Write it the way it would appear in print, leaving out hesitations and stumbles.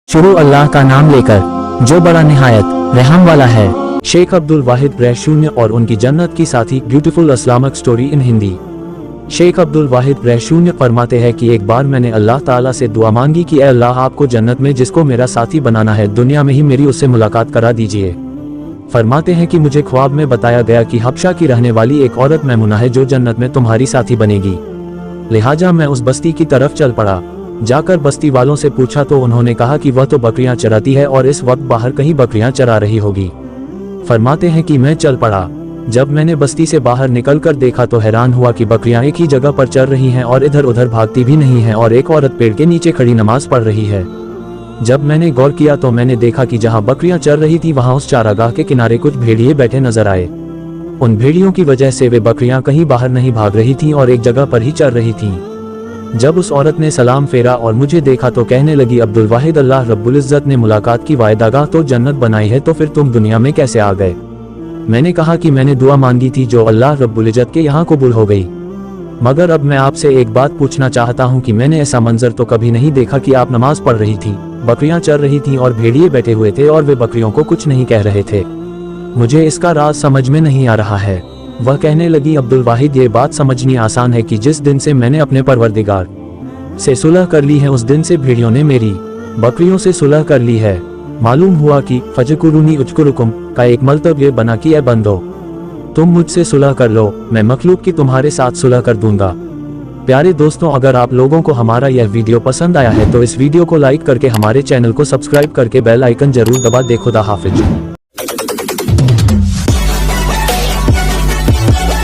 शुरू अल्लाह का नाम लेकर जो बड़ा निहायत रहम वाला है। शेख अब्दुल वाहिद रहशून्य और उनकी जन्नत की साथी beautiful Islamic story in Hindi. Sheikh Abdul Wahid रहशून्य फरमाते हैं कि एक बार मैंने अल्लाह ताला से दुआ मांगी कि ए अल्लाह, आपको जन्नत में जिसको मेरा साथी बनाना है दुनिया में ही मेरी उससे मुलाकात करा दीजिए। फरमाते हैं कि मुझे ख्वाब में बताया गया कि हबशा की रहने वाली एक औरत मैमुना है जो जन्नत में तुम्हारी साथी बनेगी। लिहाजा मैं उस बस्ती की तरफ चल पड़ा। जाकर बस्ती वालों से पूछा तो उन्होंने कहा कि वह तो बकरियां चराती है और इस वक्त बाहर कहीं बकरियां चरा रही होगी। फरमाते हैं कि मैं चल पड़ा। जब मैंने बस्ती से बाहर निकलकर देखा तो हैरान हुआ कि बकरियां एक ही जगह पर चल रही हैं और इधर उधर भागती भी नहीं हैं और एक औरत पेड़ के नीचे खड़ी नमाज पढ़ रही है। जब मैंने गौर किया तो मैंने देखा कि जहां बकरियां चल रही थी वहां उस चारागाह के किनारे कुछ भेड़िए बैठे नजर आए। उन भेड़ियों की वजह से वे बकरियां कहीं बाहर नहीं भाग रही थीं और एक जगह पर ही चल रही थीं। जब उस औरत ने सलाम फेरा और मुझे देखा तो कहने लगी, अब्दुल वाहिद, अल्लाह रब्बुल इज्जत ने मुलाकात की वायदागाह तो जन्नत बनाई है, तो फिर तुम दुनिया में कैसे आ गए? मैंने कहा कि मैंने दुआ मांगी थी जो अल्लाह रब्बुल इज्जत के यहाँ कबूल हो गई। मगर अब मैं आपसे एक बात पूछना चाहता हूँ कि मैंने ऐसा मंजर तो कभी नहीं देखा कि आप नमाज पढ़ रही थी, बकरियां चल रही थीं और भेड़िए बैठे हुए थे और वे बकरियों को कुछ नहीं कह रहे थे। मुझे इसका राज समझ में नहीं आ रहा है। वह कहने लगी, अब्दुल वाहिद, ये बात समझनी आसान है कि जिस दिन से मैंने अपने परवरदिगार से सुलह कर ली है उस दिन से भेड़ियों ने मेरी बकरियों से सुलह कर ली है। मालूम हुआ कि फजकुरूनी उजकुरुकुम का एक मतलब ये बना कि ए बंदो, तुम मुझसे सुलह कर लो, मैं मखलूक की तुम्हारे साथ सुलह कर दूंगा। प्यारे दोस्तों, अगर आप लोगों को हमारा यह वीडियो पसंद आया है तो इस वीडियो को लाइक करके हमारे चैनल को सब्सक्राइब करके बेल आइकन जरूर दबा दे। खुदा हाफिज।